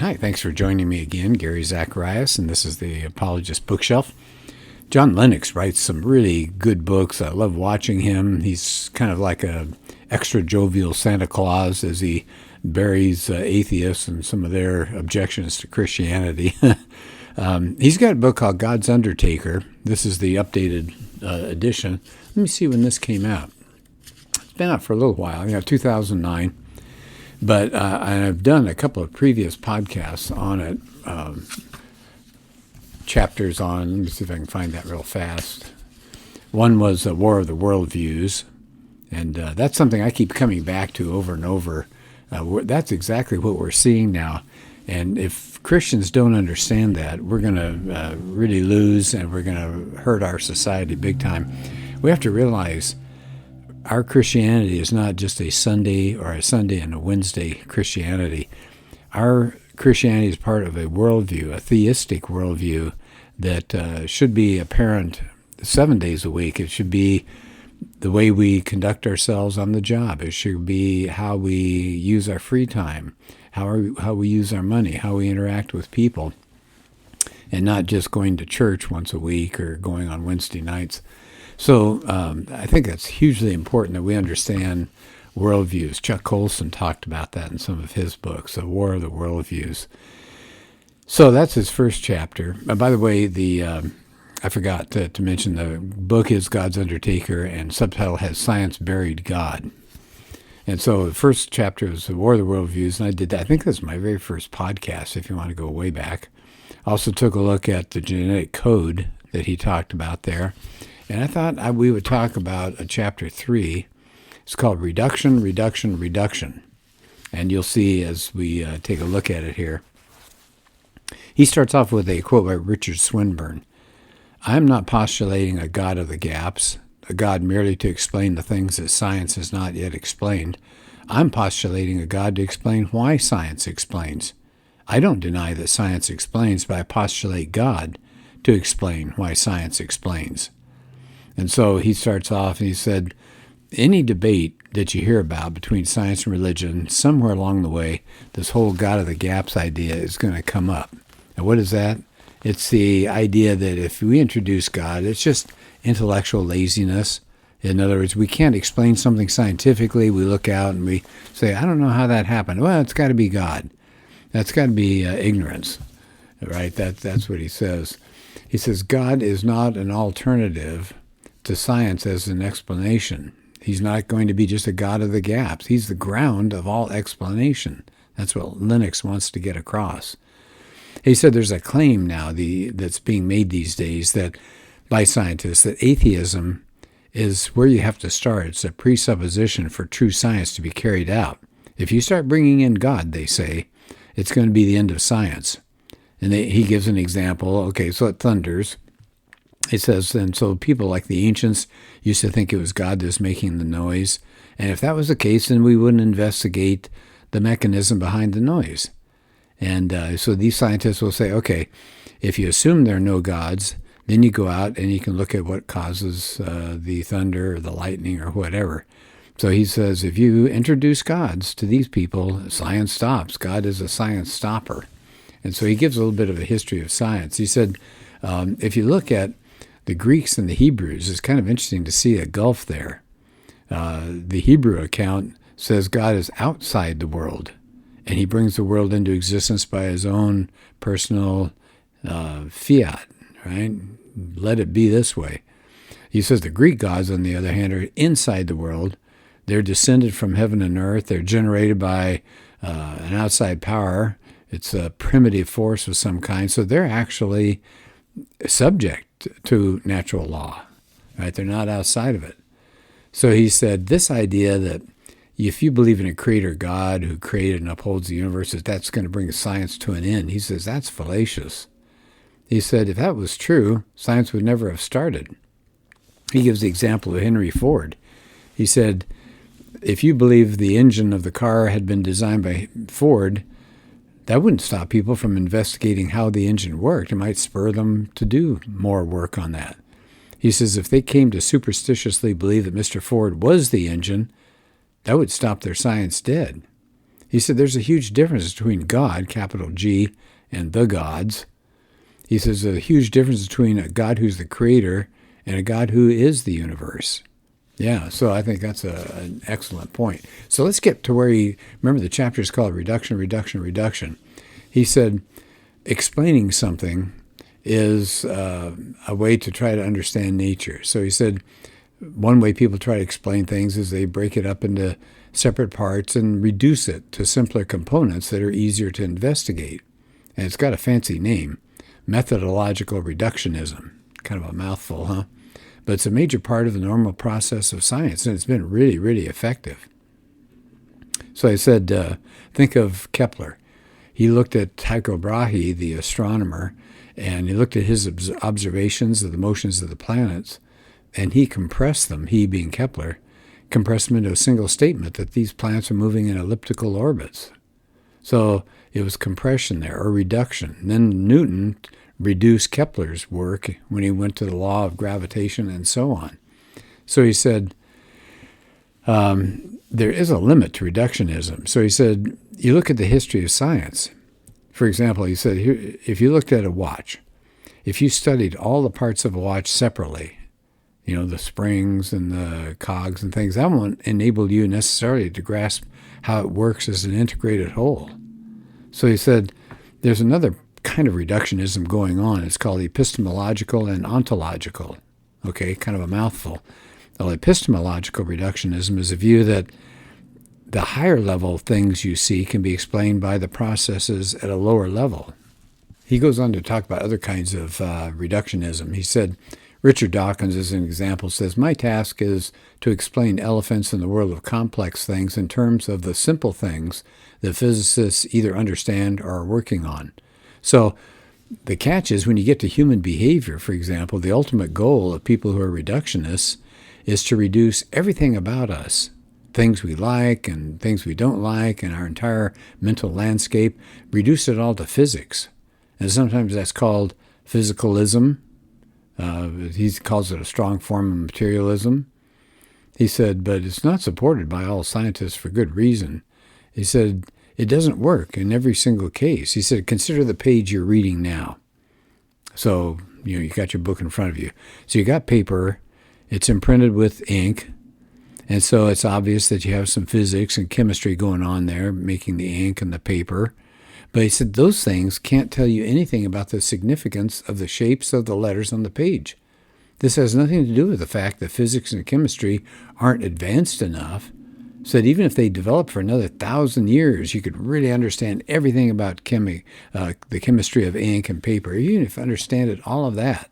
Hi, thanks for joining me again, Gary Zacharias, and this is the Apologist bookshelf. John Lennox writes some really good books. I love watching him. He's kind of like a extra jovial Santa Claus as he buries atheists and some of their objections to Christianity. He's got a book called God's Undertaker. This is the updated edition. Let me see when this came out. It's been out for a little while, 2009. But I've done a couple of previous podcasts on it, chapters on, let me see if I can find that real fast. One was War of the Worldviews, and that's something I keep coming back to over and over. That's exactly what we're seeing now. And if Christians don't understand that, we're going to really lose, and we're going to hurt our society big time. We have to realize our Christianity is not just a Sunday or a Sunday and a Wednesday Christianity. Our Christianity is part of a worldview, a theistic worldview that should be apparent 7 days a week. It should be the way we conduct ourselves on the job. It should be how we use our free time, how we use our money, how we interact with people, and not just going to church once a week or going on Wednesday nights. So I think that's hugely important that we understand worldviews. Chuck Colson talked about that in some of his books, The War of the Worldviews. So that's his first chapter. By the way, I forgot to mention the book is God's Undertaker, and subtitle has Science Buried God. And so the first chapter is The War of the Worldviews, and I did that. I think that's my very first podcast, if you want to go way back. I also took a look at the genetic code that he talked about there. And I thought we would talk about chapter 3. It's called Reduction, Reduction, Reduction. And you'll see as we take a look at it here. He starts off with a quote by Richard Swinburne. "I am not postulating a God of the gaps, a God merely to explain the things that science has not yet explained. I'm postulating a God to explain why science explains. I don't deny that science explains, but I postulate God to explain why science explains." And so he starts off and he said, any debate that you hear about between science and religion, somewhere along the way, this whole God of the gaps idea is going to come up. And what is that? It's the idea that if we introduce God, it's just intellectual laziness. In other words, we can't explain something scientifically. We look out and we say, I don't know how that happened. Well, it's got to be God. That's got to be ignorance, right? That's what he says. He says, God is not an alternative to science as an explanation. He's not going to be just a God of the gaps. He's the ground of all explanation. That's what Lennox wants to get across. He said there's a claim now that's being made these days that by scientists that atheism is where you have to start. It's a presupposition for true science to be carried out. If you start bringing in God, they say, it's going to be the end of science. And he gives an example. Okay, so it thunders. It says, and so people like the ancients used to think it was God that's making the noise. And if that was the case, then we wouldn't investigate the mechanism behind the noise. And so these scientists will say, okay, if you assume there are no gods, then you go out and you can look at what causes the thunder or the lightning or whatever. So he says, if you introduce gods to these people, science stops. God is a science stopper. And so he gives a little bit of a history of science. He said, if you look at the Greeks and the Hebrews, it's kind of interesting to see a gulf there. The Hebrew account says God is outside the world, and he brings the world into existence by his own personal fiat, right? Let it be this way. He says the Greek gods, on the other hand, are inside the world. They're descended from heaven and earth. They're generated by an outside power. It's a primitive force of some kind. So they're actually subject to natural law, right? They're not outside of it. So he said this idea that if you believe in a creator God who created and upholds the universe, that's going to bring science to an end. He says that's fallacious. He said if that was true, science would never have started. He gives the example of Henry Ford. He said, if you believe the engine of the car had been designed by Ford, that wouldn't stop people from investigating how the engine worked. It might spur them to do more work on that. He says if they came to superstitiously believe that Mr. Ford was the engine, that would stop their science dead. He said there's a huge difference between God, capital G, and the gods. He says there's a huge difference between a God who's the creator and a God who is the universe. Yeah, so I think that's an excellent point. So let's get to where remember the chapter is called Reduction, Reduction, Reduction. He said explaining something is a way to try to understand nature. So he said one way people try to explain things is they break it up into separate parts and reduce it to simpler components that are easier to investigate. And it's got a fancy name, methodological reductionism. Kind of a mouthful, huh? But it's a major part of the normal process of science, and it's been really, really effective. So I said, think of Kepler. He looked at Tycho Brahe, the astronomer, and he looked at his observations of the motions of the planets, and he compressed them, he being Kepler, compressed them into a single statement that these planets are moving in elliptical orbits. So it was compression there, or reduction. And then Newton reduced Kepler's work when he went to the law of gravitation and so on. So he said, there is a limit to reductionism. So he said, you look at the history of science. For example, he said, if you looked at a watch, if you studied all the parts of a watch separately, the springs and the cogs and things, that won't enable you necessarily to grasp how it works as an integrated whole. So he said, there's another kind of reductionism going on. It's called epistemological and ontological. Okay, kind of a mouthful. Well, epistemological reductionism is a view that the higher level things you see can be explained by the processes at a lower level. He goes on to talk about other kinds of reductionism. He said, Richard Dawkins, as an example, says, my task is to explain elephants in the world of complex things in terms of the simple things that physicists either understand or are working on. So the catch is when you get to human behavior, for example, the ultimate goal of people who are reductionists is to reduce everything about us, things we like and things we don't like, and our entire mental landscape, reduce it all to physics. And sometimes that's called physicalism. He calls it a strong form of materialism. He said, but it's not supported by all scientists for good reason. He said, it doesn't work in every single case. He said, consider the page you're reading now. So, you got your book in front of you. So you got paper, it's imprinted with ink, and so it's obvious that you have some physics and chemistry going on there, making the ink and the paper. But he said those things can't tell you anything about the significance of the shapes of the letters on the page. This has nothing to do with the fact that physics and chemistry aren't advanced enough so that even if they developed for another 1,000 years, you could really understand everything about the chemistry of ink and paper, even if you understand all of that.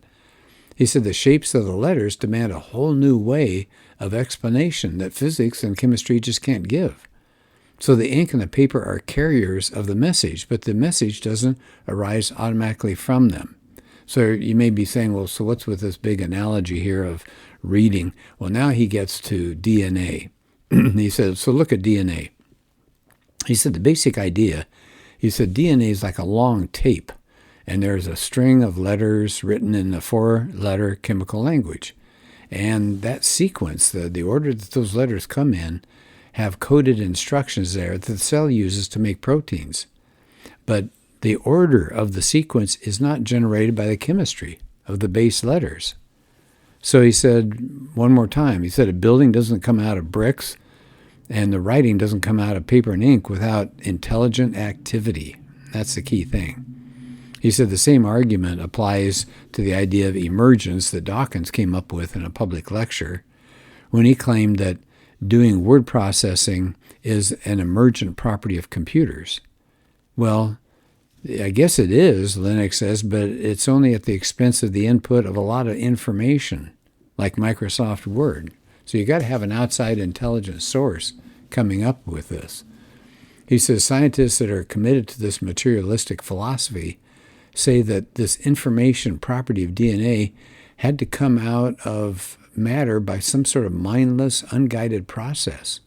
He said the shapes of the letters demand a whole new way of explanation that physics and chemistry just can't give. So the ink and the paper are carriers of the message, but the message doesn't arise automatically from them. So you may be saying, well, so what's with this big analogy here of reading? Well, now he gets to DNA. He said, so look at DNA. He said the basic idea, he said DNA is like a long tape, and there's a string of letters written in the 4-letter chemical language. And that sequence, the order that those letters come in, have coded instructions there that the cell uses to make proteins. But the order of the sequence is not generated by the chemistry of the base letters. So he said, one more time, he said a building doesn't come out of bricks and the writing doesn't come out of paper and ink without intelligent activity. That's the key thing. He said the same argument applies to the idea of emergence that Dawkins came up with in a public lecture when he claimed that doing word processing is an emergent property of computers. Well, I guess it is, Lennox says, but it's only at the expense of the input of a lot of information, like Microsoft Word. So you got to have an outside intelligent source coming up with this. He says scientists that are committed to this materialistic philosophy say that this information property of DNA had to come out of matter by some sort of mindless, unguided process.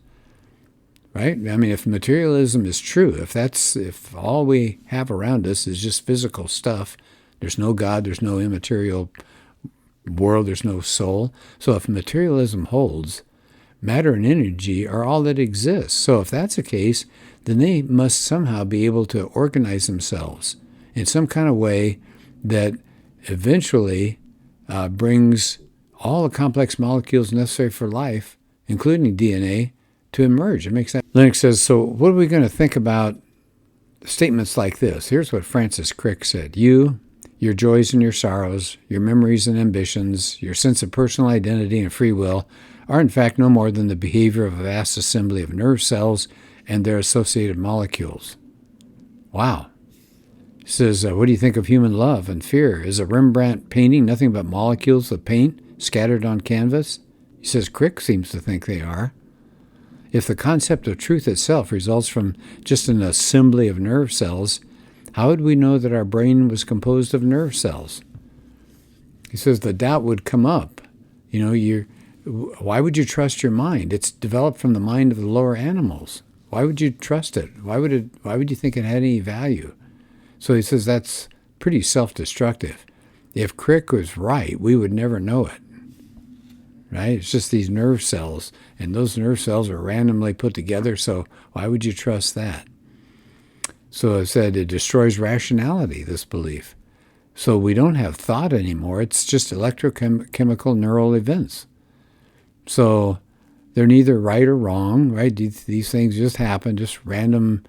Right? I mean, if materialism is true, if all we have around us is just physical stuff, there's no God, there's no immaterial world, there's no soul. So if materialism holds, matter and energy are all that exists. So if that's the case, then they must somehow be able to organize themselves in some kind of way that eventually brings all the complex molecules necessary for life, including DNA, to emerge. It makes sense. Lennox says, so what are we going to think about statements like this? Here's what Francis Crick said. You, your joys and your sorrows, your memories and ambitions, your sense of personal identity and free will are in fact no more than the behavior of a vast assembly of nerve cells and their associated molecules. Wow. He says, what do you think of human love and fear? Is a Rembrandt painting nothing but molecules of paint scattered on canvas? He says Crick seems to think they are. If the concept of truth itself results from just an assembly of nerve cells, how would we know that our brain was composed of nerve cells? He says the doubt would come up. Why would you trust your mind? It's developed from the mind of the lower animals. Why would you trust it? Why would you think it had any value? So he says that's pretty self-destructive. If Crick was right, we would never know it. Right? It's just these nerve cells, and those nerve cells are randomly put together, so why would you trust that? So it said it destroys rationality, this belief. So we don't have thought anymore. It's just electrochemical neural events. So they're neither right or wrong, right? These things just happen, just random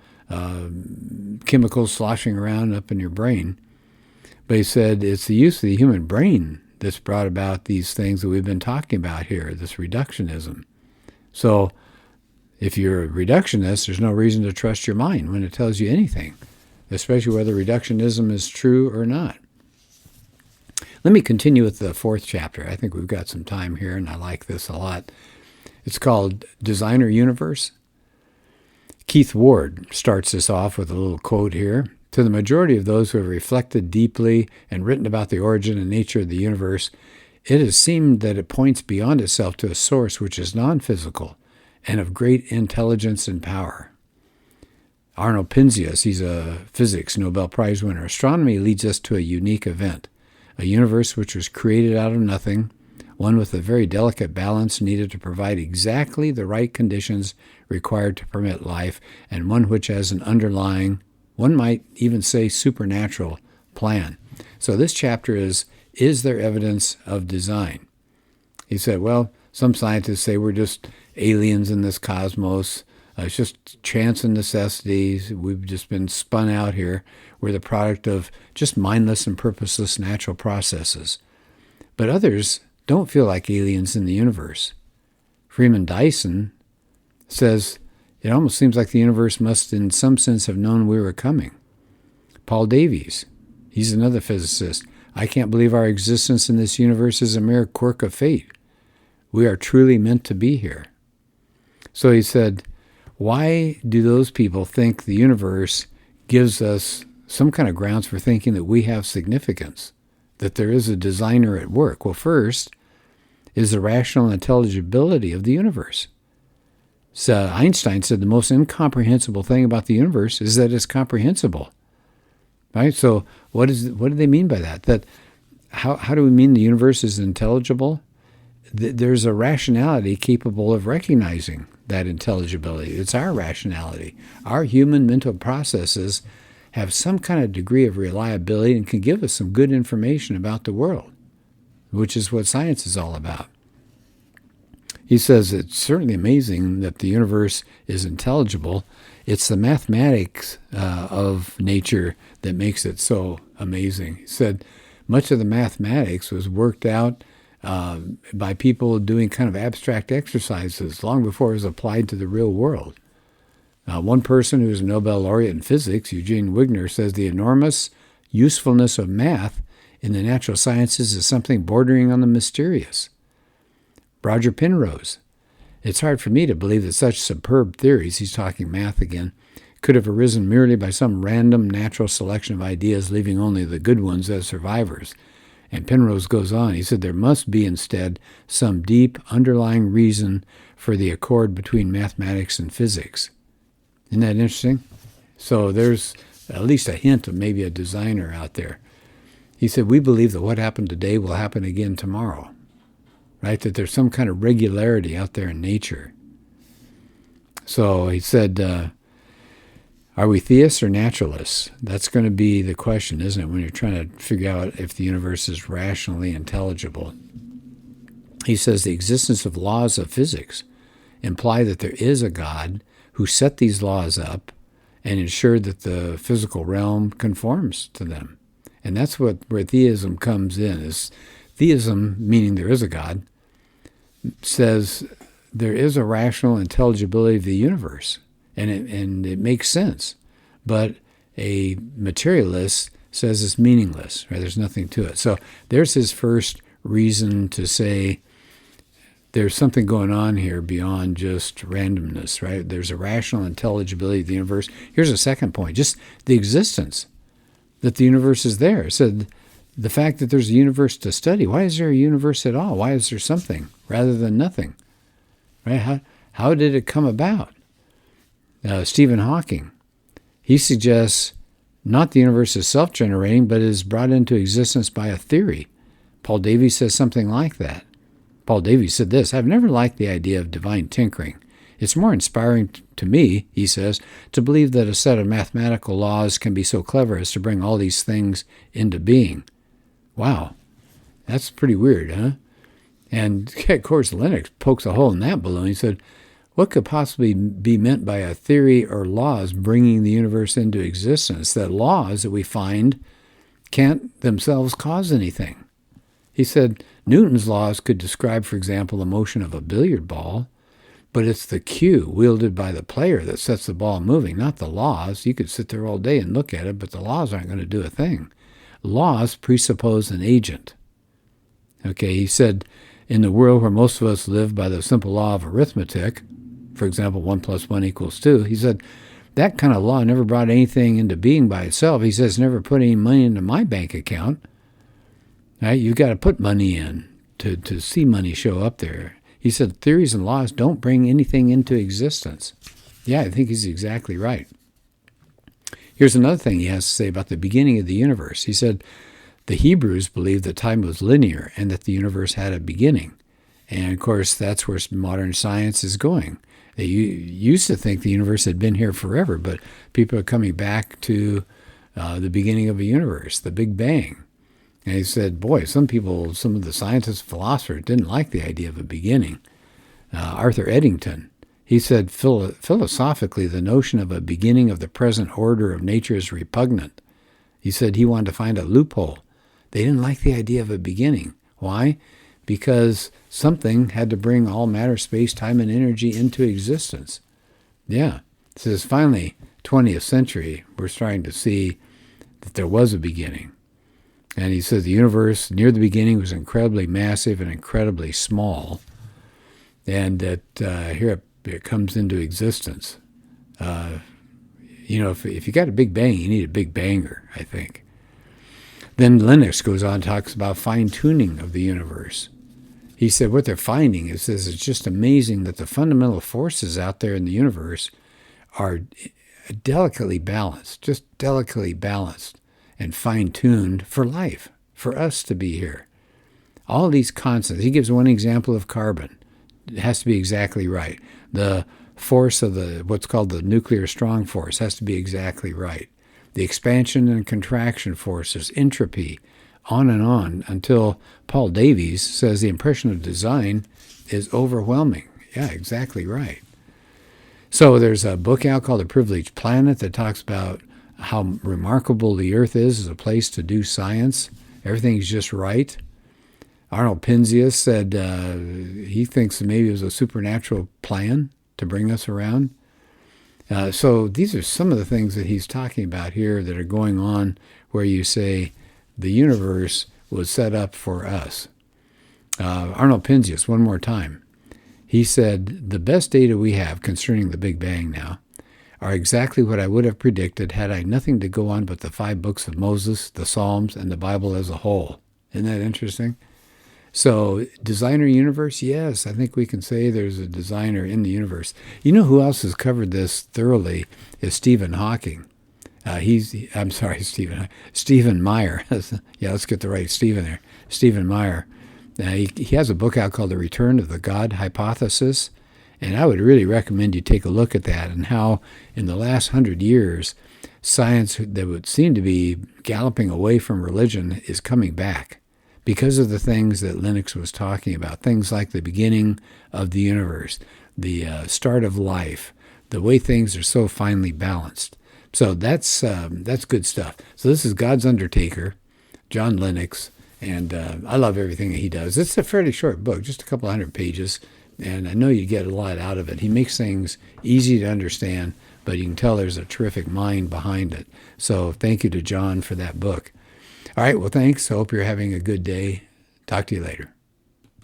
chemicals sloshing around up in your brain. But he said it's the use of the human brain that's brought about these things that we've been talking about here, this reductionism. So if you're a reductionist, there's no reason to trust your mind when it tells you anything, especially whether reductionism is true or not. Let me continue with the fourth chapter. I think we've got some time here, and I like this a lot. It's called Designer Universe. Keith Ward starts this off with a little quote here. To the majority of those who have reflected deeply and written about the origin and nature of the universe, it has seemed that it points beyond itself to a source which is non-physical and of great intelligence and power. Arnold Penzias, he's a physics Nobel Prize winner. Astronomy leads us to a unique event, a universe which was created out of nothing, one with a very delicate balance needed to provide exactly the right conditions required to permit life, and one which has an underlying, one might even say supernatural, plan. So this chapter is there evidence of design? He said, well, some scientists say we're just aliens in this cosmos. It's just chance and necessities. We've just been spun out here. We're the product of just mindless and purposeless natural processes. But others don't feel like aliens in the universe. Freeman Dyson says, it almost seems like the universe must in some sense have known we were coming. Paul Davies, he's another physicist. I can't believe our existence in this universe is a mere quirk of fate. We are truly meant to be here. So he said, why do those people think the universe gives us some kind of grounds for thinking that we have significance, that there is a designer at work? Well, first is the rational intelligibility of the universe. So Einstein said the most incomprehensible thing about the universe is that it's comprehensible. Right? So what do they mean by that? That how do we mean the universe is intelligible? There's a rationality capable of recognizing that intelligibility. It's our rationality. Our human mental processes have some kind of degree of reliability and can give us some good information about the world, which is what science is all about. He says it's certainly amazing that the universe is intelligible. It's the mathematics of nature that makes it so amazing. He said much of the mathematics was worked out by people doing kind of abstract exercises long before it was applied to the real world. One person who is a Nobel laureate in physics, Eugene Wigner, says the enormous usefulness of math in the natural sciences is something bordering on the mysterious. Roger Penrose, it's hard for me to believe that such superb theories, he's talking math again, could have arisen merely by some random natural selection of ideas, leaving only the good ones as survivors. And Penrose goes on, he said there must be instead some deep underlying reason for the accord between mathematics and physics. Isn't that interesting? So there's at least a hint of maybe a designer out there. He said, we believe that what happened today will happen again tomorrow. Right? That there's some kind of regularity out there in nature. So he said, Are we theists or naturalists? That's going to be the question, isn't it, when you're trying to figure out if the universe is rationally intelligible. He says the existence of laws of physics imply that there is a God who set these laws up and ensured that the physical realm conforms to them. And that's where theism comes in. Is theism, meaning there is a God, says there is a rational intelligibility of the universe, and it makes sense. But a materialist says it's meaningless, right? There's nothing to it. So there's his first reason to say there's something going on here beyond just randomness, right? There's a rational intelligibility of the universe. Here's a second point, just the existence, that the universe is there. It said the fact that there's a universe to study. Why is there a universe at all? Why is there something rather than nothing? Right? How did it come about? Stephen Hawking, he suggests not the universe is self-generating, but is brought into existence by a theory. Paul Davies says something like that. Paul Davies said this: I've never liked the idea of divine tinkering. It's more inspiring to me, he says, to believe that a set of mathematical laws can be so clever as to bring all these things into being. Wow, that's pretty weird, huh? And, of course, Lennox pokes a hole in that balloon. He said, what could possibly be meant by a theory or laws bringing the universe into existence? That laws that we find can't themselves cause anything. He said Newton's laws could describe, for example, the motion of a billiard ball, but it's the cue wielded by the player that sets the ball moving, not the laws. You could sit there all day and look at it, but the laws aren't going to do a thing. Laws presuppose an agent. Okay, he said, in the world where most of us live by the simple law of arithmetic, for example, 1 + 1 = 2, he said, that kind of law never brought anything into being by itself. He says, never put any money into my bank account. Right? You've got to put money in to see money show up there. He said, theories and laws don't bring anything into existence. Yeah, I think he's exactly right. Here's another thing he has to say about the beginning of the universe. He said, the Hebrews believed that time was linear and that the universe had a beginning. And, of course, that's where modern science is going. They used to think the universe had been here forever, but people are coming back to the beginning of a universe, the Big Bang. And he said, boy, some of the scientists, philosophers, didn't like the idea of a beginning. Arthur Eddington, he said, philosophically, the notion of a beginning of the present order of nature is repugnant. He said he wanted to find a loophole. They didn't like the idea of a beginning. Why? Because something had to bring all matter, space, time, and energy into existence. Yeah. It says, finally, 20th century, we're starting to see that there was a beginning. And he says the universe near the beginning was incredibly massive and incredibly small, and that here it comes into existence. If you got a big bang, you need a big banger, I think. Then Lennox goes on and talks about fine-tuning of the universe. He said what they're finding is it's just amazing that the fundamental forces out there in the universe are delicately balanced, just delicately balanced and fine-tuned for life, for us to be here. All these constants. He gives one example of carbon. It has to be exactly right. The force of what's called the nuclear strong force has to be exactly right. The expansion and contraction forces, entropy, on and on, until Paul Davies says the impression of design is overwhelming. Yeah, exactly right. So there's a book out called The Privileged Planet that talks about how remarkable the Earth is as a place to do science. Everything's just right. Arnold Penzias said he thinks that maybe it was a supernatural plan to bring us around. So these are some of the things that he's talking about here that are going on where you say the universe was set up for us. Arnold Penzias, one more time. He said, the best data we have concerning the Big Bang now are exactly what I would have predicted had I nothing to go on but the 5 books of Moses, the Psalms, and the Bible as a whole. Isn't that interesting? So, designer universe? Yes, I think we can say there's a designer in the universe. You know who else has covered this thoroughly is Stephen Hawking. Stephen Meyer. Yeah, let's get the right Stephen there. Stephen Meyer. He has a book out called The Return of the God Hypothesis, And I would really recommend you take a look at that and how in the last 100 years, science that would seem to be galloping away from religion is coming back because of the things that Lennox was talking about, things like the beginning of the universe, the start of life, the way things are so finely balanced. So that's good stuff. So this is God's Undertaker, John Lennox, and I love everything that he does. It's a fairly short book, just a couple hundred pages, and I know you get a lot out of it. He makes things easy to understand, but you can tell there's a terrific mind behind it. So thank you to John for that book. All right, well, thanks. I hope you're having a good day. Talk to you later.